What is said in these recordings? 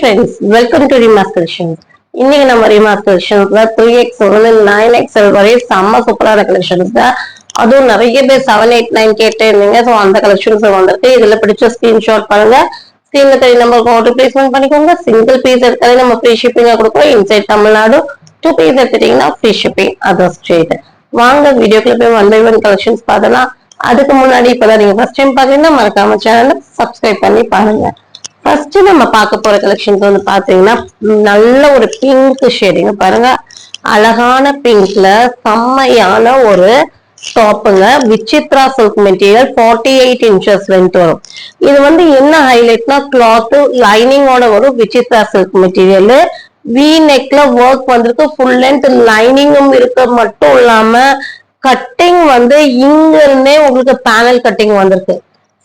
friends, welcome to Rima's Collections. இன்னைக்கு நம்ம Rima's Collectionsல 3XL 9XL வரை செம்ம சூப்பரான கலெக்ஷன்ஸ் தான். அதுவும் நிறைய பேர் 789 கேட்டு இருந்தீங்க. ஸோ அந்த கலெக்ஷன்ஸ் வந்திருக்கு. இதுல பிடிச்ச ஸ்கிரீன்ஷாட் பாருங்க. ஸ்கிரீன்ல தெரிய நம்பருக்கு ஆர்டர் பிளேஸ்மெண்ட் பண்ணிக்கோங்க. சிங்கிள் பீஸ் எடுத்தாலே நம்ம ஃப்ரீ ஷிப்பிங்கா கொடுப்போம். இன்சைட் தமிழ்நாடு 2 பீஸ் எடுத்துட்டீங்கன்னா ஃப்ரீ ஷிப்பிங். Other state. வாங்க வீடியோக்குள்ள போய் 1 by 1 கலெக்ஷன்ஸ் பார்த்தலாம். அதுக்கு முன்னாடி இப்பதான் நீங்க ஃபர்ஸ்ட் டைம் பாத்தீங்கன்னா மறக்காம சேனலை சப்ஸ்கிரைப் பண்ணி பாருங்க. ஃபர்ஸ்ட் நம்ம பார்க்க போற கலெக்ஷன்ஸ் வந்து பாத்தீங்கன்னா நல்ல ஒரு பிங்க் ஷேடிங் பாருங்க. அழகான பிங்க்ல செம்மையான ஒரு டாப்புங்க. Vichitra silk material 48 inches length வரும். இது வந்து என்ன ஹைலைட்னா கிளாத் லைனிங்கோட வரும். விசித்ரா சில்க் மெட்டீரியல் வி நெக்ல ஒர்க் வந்திருக்கு. ஃபுல் லென்த் லைனிங்கும் இருக்க மட்டும் இல்லாம கட்டிங் வந்து இங்க இருந்தே உங்களுக்கு பேனல் கட்டிங் வந்திருக்கு.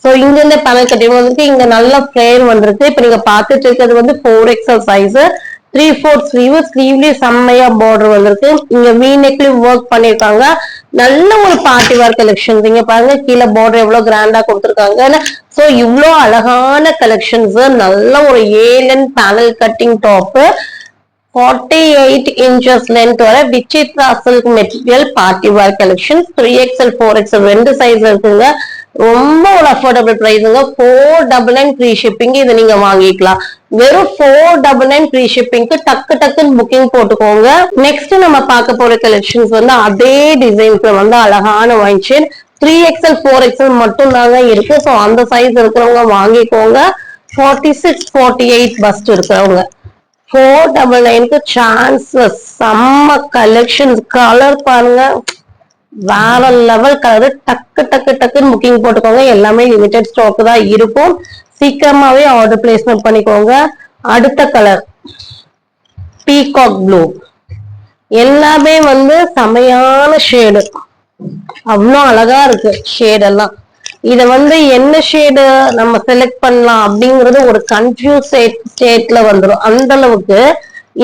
சோ இங்க இருந்து பேனல் கட்டிங் வந்திருக்கு. இங்க நல்ல ஃபிளேர் வந்திருக்கு. இப்ப நீங்க பாத்துட்டு இருக்கிறது வந்து 4XL சைஸ் 3/4 ஸ்லீவ். ஸ்லீவ்லயே செம்மையா பார்டர் வந்திருக்கு. இங்க வி நெக்லயும் ஒர்க் பண்ணிருக்காங்க. நல்ல ஒரு பார்ட்டி வேர் கலெக்ஷன். இங்க பாருங்க கீழே பார்டர் எவ்வளவு கிராண்டா கொடுத்துருக்காங்க. சோ இவ்வளவு அழகான கலெக்ஷன்ஸ். நல்ல ஒரு A line panel cutting top 48 inches length வர Vichitra silk material party wear collection 3XL 4XL ரெண்டு சைஸ் இருக்குங்க. ரொம்ப ஒரு அஃபோர்டபுள் பிரைஸுங்க. 499 free shipping. இது நீங்க வாங்கிக்கலாம். வெறும் 499 ஃப்ரீ ஷிப்பிங்க்கு டக்குன்னு புக்கிங் போட்டுக்கோங்க. நெக்ஸ்ட் நம்ம பார்க்க போற கலெக்ஷன்ஸ் வந்து அதே டிசைன்ஸ்ல வந்து அழகான ஒயின் ஷேட் 3XL 4XL மட்டும் தாங்க இருக்கு. ஸோ அந்த சைஸ் இருக்கிறவங்க வாங்கிக்கோங்க. 46 48 பஸ்ட் இருக்கிறவங்க 499க்கு சான்சஸ். செம்ம கலெக்ஷன்ஸ். கலர் பாருங்க வேற லெவல் கலர். டக்குன்னு புக்கிங் போட்டுக்கோங்க. எல்லாமே லிமிடெட் ஸ்டாக் தான் இருக்கும். சீக்கிரமாவே ஆர்டர் பிளேஸ்மெண்ட் பண்ணிக்கோங்க. அடுத்த கலர் பீகாக் ப்ளூ. எல்லாமே வந்து செமையான ஷேடு. அவ்வளோ அழகா இருக்கு ஷேடெல்லாம். இத வந்து என்ன ஷேடு நம்ம செலக்ட் பண்ணலாம் அப்படிங்கறது ஒரு கன்ஃபியூஸ் ஸ்டேட்ல வந்துடும். அந்த அளவுக்கு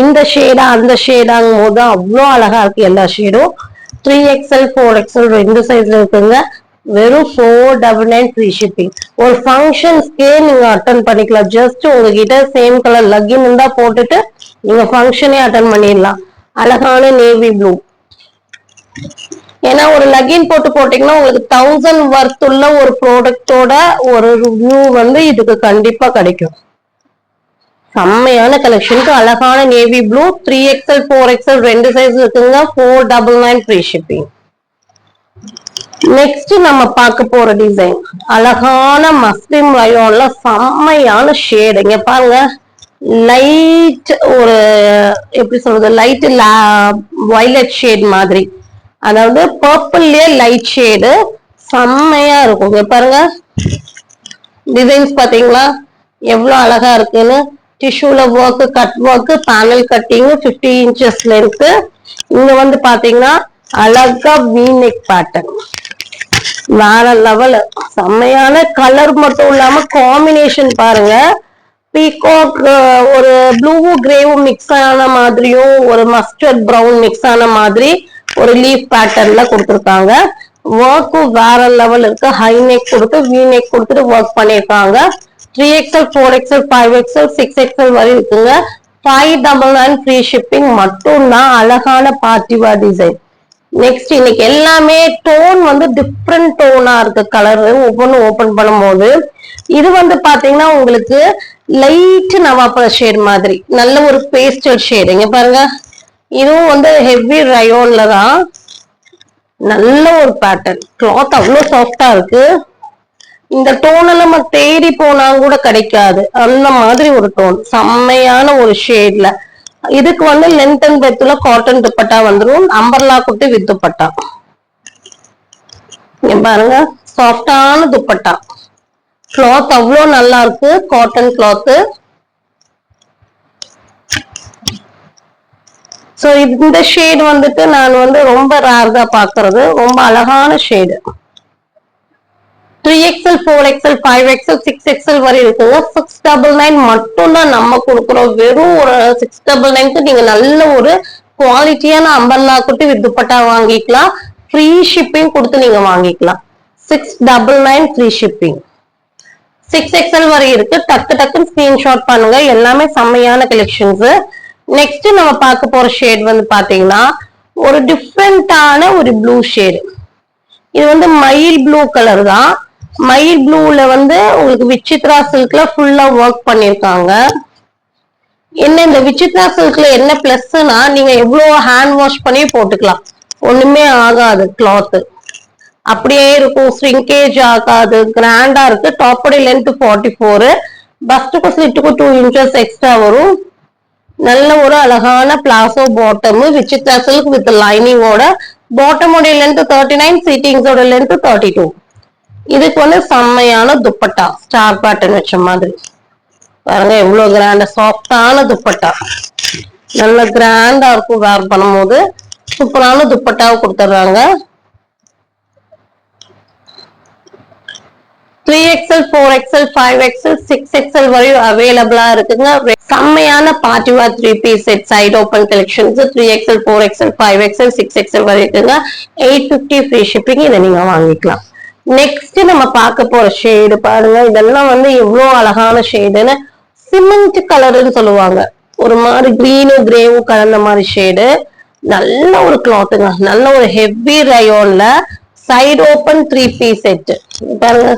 இந்த ஷேடா அந்த ஷேடாங்கும் போது அவ்வளோ அழகா இருக்கு எல்லா ஷேடும். 3XL 4XL ரெண்டு சைஸ்ல இருக்குங்க. வெறும் 499 ஃப்ரீ ஷிப்பிங். ஒரு ஃபங்க்ஷன்ஸ்க்கே நீங்க அட்டன் பண்ணிக்கலாம். ஜஸ்ட் உங்ககிட்ட சேம் கலர் லக்கின் இருந்தா போட்டுட்டு நீங்க ஃபங்க்ஷனே அட்டன் பண்ணிடலாம். அழகான நேவி ப்ளூ. ஏன்னா ஒரு லகின் போட்டீங்கன்னா உங்களுக்கு 1000 வர்த் உள்ள ஒரு ப்ராடக்டோட ஒரு ரிவ்யூ வந்து இதுக்கு கண்டிப்பா கிடைக்கும். செம்மையான கலெக்ஷனுக்கு அழகான நேவி ப்ளூ 3XL 4XL ரெண்டு சைஸ் இருக்குங்க. 499 ஃப்ரீ ஷிப்பிங். நெக்ஸ்ட் நம்ம பார்க்க போற டிசைன் அழகான மஸ்லின் ரயோன்ல செம்மையான ஷேடு. இங்க பாருங்க லைட் ஒரு எப்படி சொல்றது லைட் வயலட் ஷேட் மாதிரி. அதாவது பர்பிள்லயே லைட் ஷேடு செம்மையா இருக்கும். பாருங்க டிசைன்ஸ் பாத்தீங்களா எவ்வளவு அழகா இருக்குன்னு. டிஷ்யூல work cut work panel cutting 50 inches length. இங்க வந்து பாத்தீங்கன்னா அழகா வி நெக் பேட்டர்ன் வேற லெவல். செம்மையான கலர் மட்டும் இல்லாம காம்பினேஷன் பாருங்க. பீகாக் ஒரு ப்ளூ கிரேவும் மிக்ஸ் ஆன மாதிரியும் ஒரு மஸ்டர்ட் பிரவுன் மிக்ஸ் ஆன மாதிரி ஒரு லீஃப் பேட்டர்ன்ல கொடுத்துருக்காங்க. ஒர்க்கும் வேற லெவல் இருக்கு. ஹை நெக் கொடுத்து வி நெக் கொடுத்துட்டு ஒர்க் பண்ணிருக்காங்க. 3XL 4XL 5XL 6XL வரை இருக்குங்க. 599 ஃப்ரீ ஷிப்பிங் மட்டும் தான். அழகான பார்ட்டி வேர் டிசைன். நெக்ஸ்ட் இன்னைக்கு எல்லாமே டோன் வந்து டிஃப்ரெண்ட் டோனா இருக்கு. கலர் ஒவ்வொன்றும் ஓபன் பண்ணும்போது இது வந்து பாத்தீங்கன்னா உங்களுக்கு லைட் நவாப்பழ ஷேட் மாதிரி நல்ல ஒரு பேஸ்டல் ஷேட். இங்க பாருங்க இதுவும் வந்து ஹெவி ரயோன்ல தான். நல்ல ஒரு பேட்டர்ன். கிளாத் அவ்வளவு சாஃப்டா இருக்கு. இந்த டோன் நம்ம தேடி போனா கூட கிடைக்காது. அந்த மாதிரி ஒரு டோன் செம்மையான ஒரு ஷேட்ல. இதுக்கு வந்து லென்த் அண்ட் பெத்துல காட்டன் துப்பட்டா வந்துடும். அம்பர்லா குட்டி வித் துப்பட்டா. இங்க பாருங்க சாஃப்டான துப்பட்டா. கிளாத் அவ்வளோ நல்லா இருக்கு. Cotton cloth. சோ இந்த ஷேட் வந்துட்டு நான் வந்து ரொம்ப ரேர் தான் பாக்குறது. ரொம்ப அழகான shade. 3XL 4XL 5XL 6XL வரை இருக்குங்க. 699 மட்டும் தான் நம்ம கொடுக்குறோம். வெறும் ஒரு 699க்கு நீங்க நல்ல ஒரு குவாலிட்டியான அம்பர்லா குட்டி வித் துப்பட்டா வாங்கிக்கலாம். ஃப்ரீ ஷிப்பிங் கொடுத்து நீங்க வாங்கிக்கலாம். 699 ஃப்ரீ ஷிப்பிங். 6XL வரை இருக்கு. டக்கு டக்குன்னு ஸ்கிரீன்ஷாட் பண்ணுங்க. எல்லாமே செம்மையான கலெக்ஷன்ஸ். நெக்ஸ்ட் நம்ம பார்க்க போற ஷேட் வந்து பாத்தீங்கன்னா ஒரு டிஃப்ரெண்டான ஒரு ப்ளூ ஷேடு. இது வந்து மயில் ப்ளூ கலர் தான். மயில் ப்ளூல வந்து உங்களுக்கு விசித்ரா சில்க்ல ஃபுல்லா ஒர்க் பண்ணிருக்காங்க. என்ன இந்த விசித்ரா சில்க்ல என்ன பிளஸ்னா நீங்க எவ்வளவு ஹேண்ட் வாஷ் பண்ணி போட்டுக்கலாம், ஒண்ணுமே ஆகாது. கிளாத் அப்படியே இருக்கும், ஸ்ரிங்கேஜ் ஆகாது, கிராண்டா இருக்கு. டாப்போட லென்த் 44, பஸ்டுக்கு ஸ்லிட்டுக்கு 2 inches எக்ஸ்ட்ரா வரும். நல்ல ஒரு அழகான palazzo bottom Vichitra silk with லைனிங்கோட. பாட்டமோட லென்த் 39, சீட்டிங்ஸோட லென்த் 32. இதுக்கு வந்து செம்மையான துப்பட்டா, ஸ்டார் பேட்டர்ன் வச்ச மாதிரி பாருங்க. எவ்வளவு கிராண்டா சாஃப்டான துப்பட்டா, நல்ல கிராண்டா இருக்கும். வேர் பண்ணும்போது சூப்பரான துப்பட்டாவை கொடுத்துட்றாங்க. 3XL, 4XL, 5XL, 6XL வரையும் அவைலபிளா இருக்குங்க. செம்மையான பார்ட்டிவா 3-piece set side open collections 3XL, 4XL, 5XL, 6XL வரை இருக்குங்க. 850 ஃப்ரீ ஷிப்பிங். இதை நீங்க வாங்கிக்கலாம். நெக்ஸ்ட் நம்ம பார்க்க போற ஷேடு பாருங்க. இதெல்லாம் வந்து எவ்வளவு அழகான ஷேடுன்னு, சிமெண்ட் கலர்னு சொல்லுவாங்க. ஒரு மாதிரி கிரீனும் கிரேவும் கலந்த மாதிரி ஷேடு. நல்ல ஒரு கிளாத்துங்க, நல்ல ஒரு ஹெவி ரயோன்ல சைடு ஓப்பன் 3-piece செட் பாருங்க.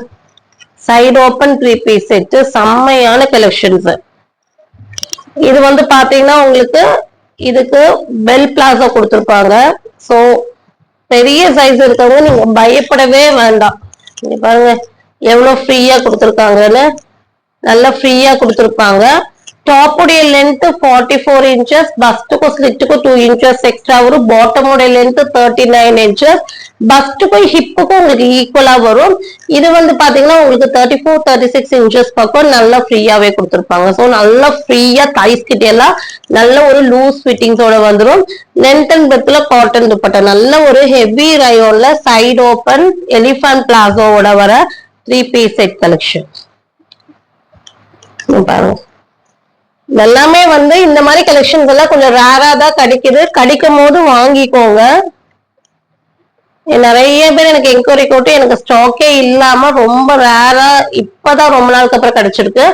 சைடு ஓப்பன் 3-piece செட் செம்மையான கலெக்ஷன்ஸ். இது வந்து பாத்தீங்கன்னா உங்களுக்கு இதுக்கு பெல் பிளாசோ கொடுத்துருப்பாங்க. சோ பெரிய சைஸ் இருக்கவங்க நீங்க பயப்படவே வேண்டாம். நீங்க பாருங்க எவ்வளவு ஃப்ரீயா கொடுத்துருக்காங்கன்னு, நல்லா ஃப்ரீயா கொடுத்துருப்பாங்க. டாப்புடைய லென்த் 44 inches, பஸ்டுக்கும் ஸ்லிட்டுக்கும் 2 inches எக்ஸ்ட்ரா வரும். பாட்டமோட லென்த் 39 inches, பஸ்டுக்கும் ஹிப்புக்கும் உங்களுக்கு ஈக்குவலா வரும். இது வந்து பாத்தீங்கன்னா உங்களுக்கு 34, 36 inches பக்கம் நல்லா ஃப்ரீயாவே கொடுத்துருப்பாங்க. ஸோ நல்லா ஃப்ரீயா தைஸ் கிட்ட எல்லாம் நல்ல ஒரு லூஸ் ஃபிட்டிங்ஸோட வந்துடும். லென்த் அண்ட் பிரெத்ல காட்டன் துப்பட்டா, நல்ல ஒரு ஹெவி ரயோன்ல சைடு ஓப்பன் எலிஃபண்ட் பிளாசோவோட வர 3-piece செட் கலெக்ஷன் பாருங்க. எல்லாமே வந்து இந்த மாதிரி கலெக்ஷன்ஸ் எல்லாம் கொஞ்சம் ரேரா தான் கிடைக்குது. கிடைக்கும் போது வாங்கிக்கோங்க. நிறைய பேர் எனக்கு என்கொயரி போட்டு எனக்கு ஸ்டாக்கே இல்லாம ரொம்ப ரேரா இப்பதான் ரொம்ப நாளுக்கு அப்புறம் கிடைச்சிருக்கு.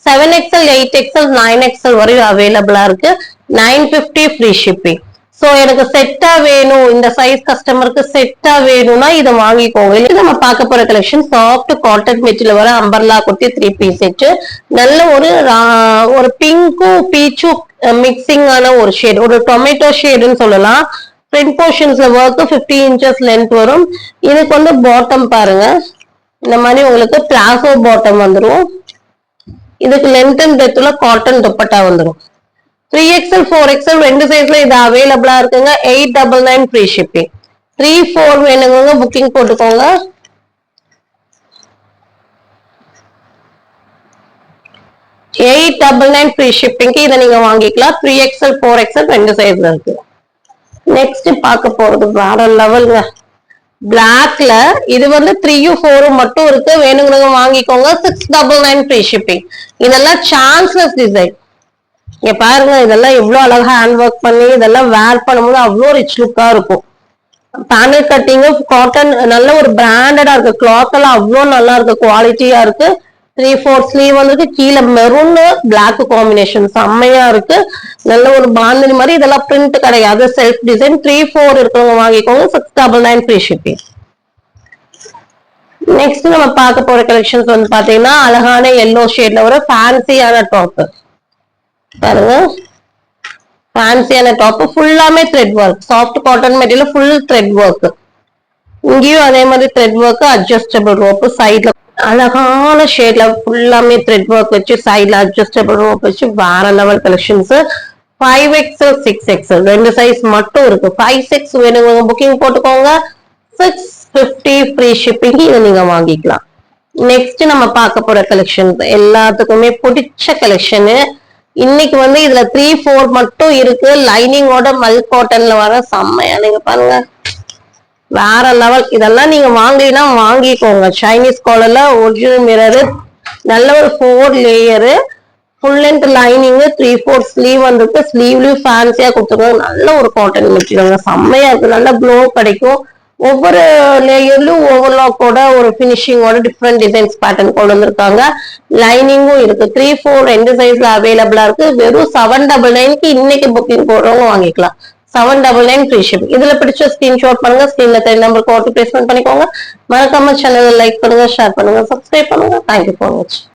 7XL, 8XL, 9XL வரையும் அவைலபிளா இருக்கு. 950 ஃப்ரீ ஷிப்பிங். சோ எனக்கு செட்டா வேணும், இந்த சைஸ் கஸ்டமருக்கு செட்டா வேணும்னா இதை வாங்கிக்கோங்க. இது நம்ம பார்க்க போற கலெக்ஷன் சாஃப்ட் காட்டன் மெட்டீரியல் வர அம்பர்லா குட்டி 3-piece செட். நல்ல ஒரு பிங்க்கும் பீச்சும் மிக்சிங் ஆன ஒரு ஷேட், ஒரு டொமேட்டோ ஷேடுன்னு சொல்லலாம். ஃப்ரண்ட் போர்ஷன்ஸ்ல ஒர்க் 50 inches லென்த் வரும். இதுக்கு வந்து பாட்டம் பாருங்க, இந்த மாதிரி உங்களுக்கு பிளாசோ பாட்டம் வந்துடும். இதுக்கு லென்த் அண்ட் பிரெத்ல காட்டன் துப்பட்டா வந்துடும். 3XL, 4XL ரெண்டு சைஸ்ல இது அவைலபிளா இருக்குங்க. 899 ஃப்ரீ ஷிப்பிங். 3, 4 வேணுங்க புக்கிங் போட்டுக்கோங்க. $899 ஃப்ரீ ஷிப்பிங். இதை நீங்க வாங்கிக்கலாம். 3XL, 4XL ரெண்டு சைஸ்ல இருக்கு. நெக்ஸ்ட் பார்க்க போறது வேற லெவல்ங்க. பிளாக்ல இது வந்து 3, 4 மட்டும் இருக்கு. வேணுங்க வாங்கிக்கோங்க. 699 ஃப்ரீ ஷிப்பிங். இதெல்லாம் சான்ஸ்லெஸ் டிசைன். இங்க பாருங்க, இதெல்லாம் எவ்வளவு அழகா ஹேண்ட் ஒர்க் பண்ணி இதெல்லாம் வேர் பண்ணும்போது அவ்வளோ ரிச் லுக்கா இருக்கும். பேனல் கட்டிங் காட்டன், நல்ல ஒரு பிராண்டடா இருக்கு. கிளாத் எல்லாம் அவ்வளோ நல்லா இருக்கு, குவாலிட்டியா இருக்கு. 3/4 ஸ்லீவ் வந்துட்டு கீழே மெரூன் பிளாக் காம்பினேஷன் செம்மையா இருக்கு. நல்ல ஒரு பாந்தினி மாதிரி. இதெல்லாம் பிரிண்ட் கிடையாது, செல்ஃப் டிசைன். 3, 4 இருக்கவங்க வாங்கிக்கோங்க. 699 ஃப்ரீ ஷிப்பிங். நெக்ஸ்ட் நம்ம பார்க்க போற கலெக்ஷன்ஸ் வந்து பாத்தீங்கன்னா அழகான எல்லோ ஷேட்ல ஒரு ஃபேன்சியான டாப் பாருங்க. ஃபேன்சியான டாப் ஃபுல்லாமே thread work, soft cotton material, full thread work. இங்கேயும் அதே மாதிரி த்ரெட் ஒர்க், அட்ஜஸ்டபிள் ரோப் சைட்ல அழகான ஷேட்ல ஃபுல்லாமே த்ரெட் ஒர்க் வச்சு சைட்ல அட்ஜஸ்டபிள் ரோப் வச்சு வேற லெவல் கலெக்ஷன்ஸ். 5XL, 6XL ரெண்டு சைஸ் மட்டும் இருக்கு. 5, 6 வேணுங்க புக்கிங் போட்டுக்கோங்க. 650 ஃப்ரீ ஷிப்பிங். இதை நீங்க வாங்கிக்கலாம். நெக்ஸ்ட் நம்ம பார்க்க போற கலெக்ஷன்ஸ் எல்லாத்துக்குமே பிடிச்ச கலெக்ஷனு. இன்னைக்கு வந்து இதுல 3, 4 மட்டும் இருக்கு. லைனிங்கோட மல் காட்டன்ல வர செம்மையா, நீங்க பாருங்க வேற லெவல். இதெல்லாம் நீங்க வாங்கினா வாங்கிக்கோங்க. சைனீஸ் காலர்ல ஒரிஜினல் மிரர், நல்ல ஒரு 4 layer, full length lining, 3, 4 sleeve வந்துருக்கு. ஸ்லீவ்லயும் ஃபேன்சியா கொடுத்துருக்காங்க. நல்ல ஒரு காட்டன் மெட்டீரியல் செம்மையா இருக்கு. நல்ல க்ளோ கிடைக்கும். ஒவ்வொரு லேயர்லயும் ஓவர்லாக்கோட ஒரு பினிஷிங்கோட டிஃப்ரெண்ட் டிசைன்ஸ் பேட்டர்ன் கொண்டு வந்திருக்காங்க. லைனிங்கும் இருக்கு. 3-4 2 சைஸ்ல அவைலபிளா இருக்கு. வெறும் 799க்கு இன்னைக்கு புக்கிங் போடுறவங்க வாங்கிக்கலாம். 799 ஃப்ரீ ஷிப்பிங். இதுல பிடிச்ச ஸ்கிரீன்ஷாட் பண்ணுங்க. ஸ்கிரீன்ல தெரிய நம்பருக்கு ஆர்டர் பிளேஸ்மெண்ட் பண்ணிக்கோங்க. மறக்காம சேனலை லைக் பண்ணுங்க, ஷேர் பண்ணுங்க, சப்ஸ்கிரைப் பண்ணுங்க. தேங்க்யூ ஃபார் வாட்சிங்.